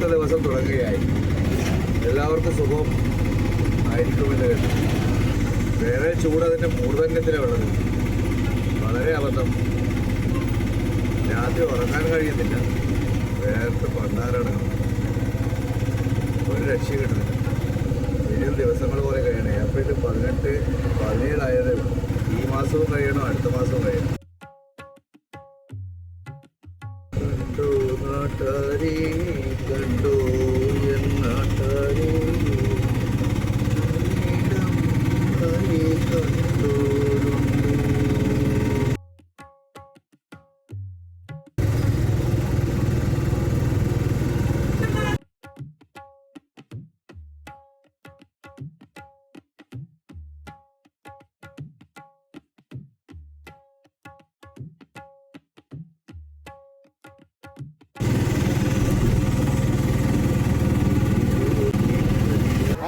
ചൂടുള്ള ദിവസം തുടങ്ങുകയായി. എല്ലാവർക്കും സുഖം ആയിരിക്കുമെന്ന് കരുതുന്നു. വേറെ ചൂട് അതിൻ്റെ മൂർധന്യത്തിലാണ് ഉള്ളത്. വളരെ അബദ്ധം. രാത്രി ഉറങ്ങാൻ കഴിയുന്നില്ല. വേർത്ത് പണ്ടാരടങ്ങും. ഒരു രക്ഷ കിട്ടുന്നില്ല. ഇനിയും ദിവസങ്ങൾ പോലെ കഴിയണം. ഏപ്രിൽ 18, 17 ആയത് ഈ മാസവും കഴിയണം, അടുത്ത മാസവും കഴിയണം. കണ്ടു നാട്ടാരി കണ്ടു എന്നാട്ടാരി കണ്ടു.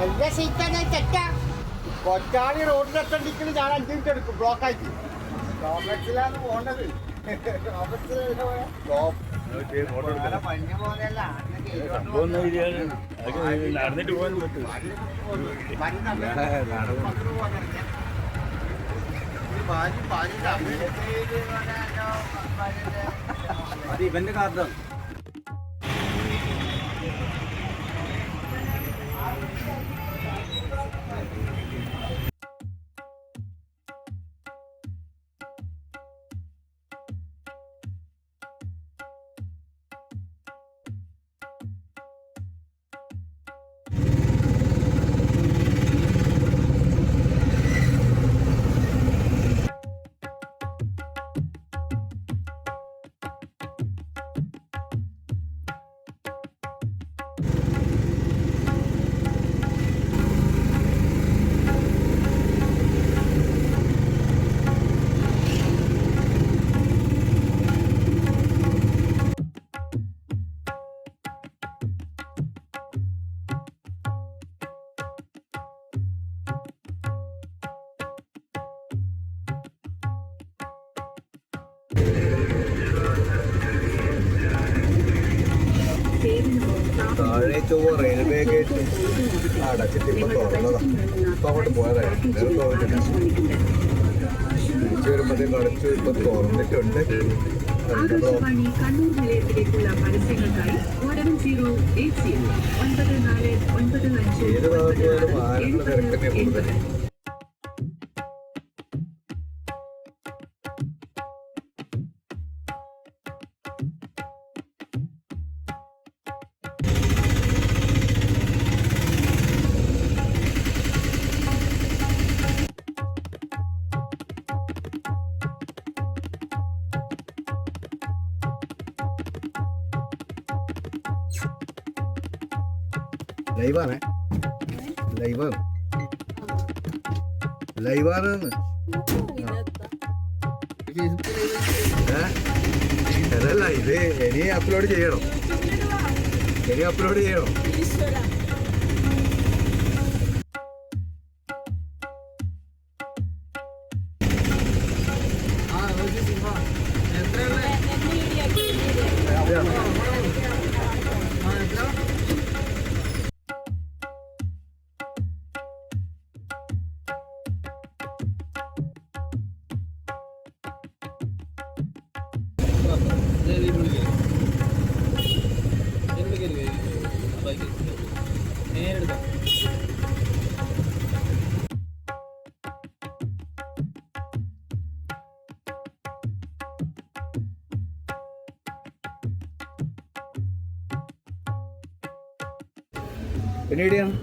എന്റെ സീറ്റാണ് തെറ്റാ. കൊച്ചാണി റോഡിലെത്തണ്ടിക്കല് ഞാൻ 5 മിനിറ്റ് എടുക്കും. ബ്ലോക്കായിട്ട് റോബർട്സിലാണ് പോകേണ്ടത്. മഞ്ഞ് പോകുന്നല്ല നടന്നിട്ട് പോകാൻ പറ്റും. അത് ഇവന്റെ കാർഡാണ്. താഴെ ചൊവ്വ റെയിൽവേ ഗേറ്റ് അടച്ചിട്ട് ഇപ്പം തുറന്നതാണ്. ഇപ്പം അങ്ങോട്ട് പോയതായിരുന്നു. തിരിച്ചു വരുമ്പോഴത്തേക്ക് അടച്ചു. ഇപ്പം തുറന്നിട്ടുണ്ട്. ആകാശവാണി കണ്ണൂർ നിലയത്തിലേക്കുള്ള പരസ്യങ്ങൾക്കായി 90809495. ഏത് ഭാഗത്ത് പോയാലും വാഹനങ്ങളുടെ തിരക്കന്നെ കൂടുതൽ. ലൈവാണേ, ലൈവാണ്, ലൈവാണ്. അതല്ല, ഇത് ഇനി അപ്ലോഡ് ചെയ്യണം, ഇനി അപ്ലോഡ് ചെയ്യണം. പിന്നെ എവിടെയാണ്?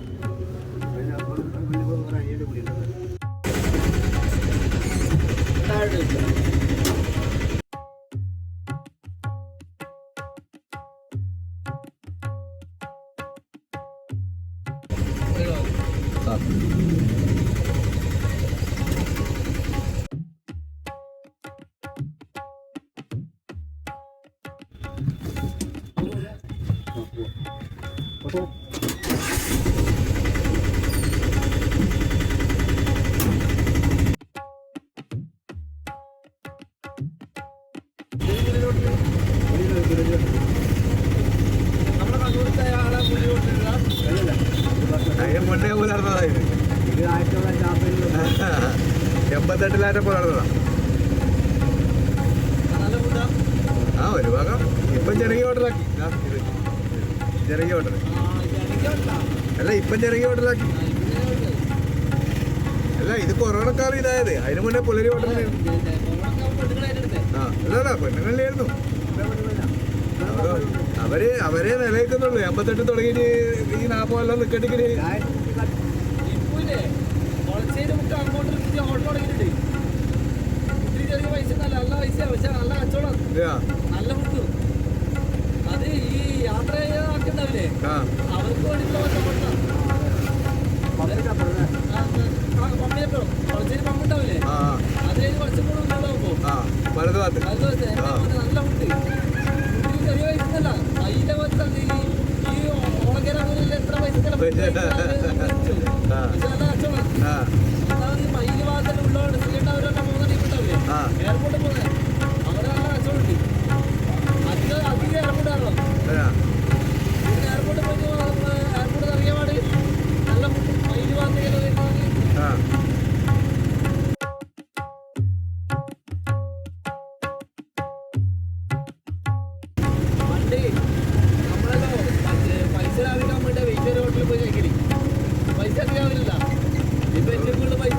അതിന് മുന്നേ പുലർന്നതാ ഇത്. 88 പുലർന്നതാ. ആ ഒരു ഭാഗം ഇപ്പം ചെറിയ ഹോട്ടലാക്കി. ഇത് ചെറിയ ഹോട്ടൽ അല്ല, ഇപ്പം ചെറിയ ഹോട്ടലാക്കി. അല്ല, ഇത് കൊറോണക്കാലം ഇതായത്. അതിന് മുന്നേ പുലരി ഹോട്ടലായിരുന്നു. ആ അല്ല പെണ്ണുങ്ങളിലായിരുന്നു. അവരെ നിലനിൽക്കുന്നുള്ളൂ. 88 തുടങ്ങിയിട്ട് ഈ 40 കൊല്ലം നിൽക്കട്ടിക്കല്. നല്ല ഫുഡ് അത് ഈ യാത്ര ആക്കുണ്ടാവില്ലേ അവർക്ക് വേണ്ടിയിട്ടുള്ള കുറച്ചേരി പമ്പുണ്ടാവില്ലേ അത് കുറച്ചും കൂടെ ഉണ്ടാവുമ്പോ വലതുഭാഗത്ത് നല്ല ഫുഡ് ചെറിയ പൈസല്ല അതിന്റെ ഈ ഓണക്കേരാണെങ്കിലും എത്ര പൈസ നല്ല കച്ചവടം. ഒന്നാമത് ഈ മയില് ഭാഗത്തിന്റെ ഉള്ളോട് ശ്രീകണ്ഠവരുടെ 3 ടീം ഉണ്ടാവില്ലേ എയർപോർട്ടിൽ പോകുന്നത് അവിടെ നല്ല കച്ചവടം ഉണ്ട്. അധികം എയർപോർട്ട് കാരണം എയർപോർട്ടിൽ പോയി എയർപോർട്ട് ഇറങ്ങിയ പാട് നല്ല ഫുഡ് മയില് ഭാഗത്തേക്ക് പണ്ട് നമ്മളല്ലോ പൈസ ലാഭിക്കാൻ വേണ്ടി വെയിറ്റ് ഹോട്ടലിൽ പോയി കഴിക്കല്. പൈസ അധികാവില്ല. ഇപ്പൊ ഏറ്റവും കൂടുതൽ പൈസ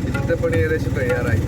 ഇന്നത്തെ പണി ഏകദേശം കഴിയാറായി.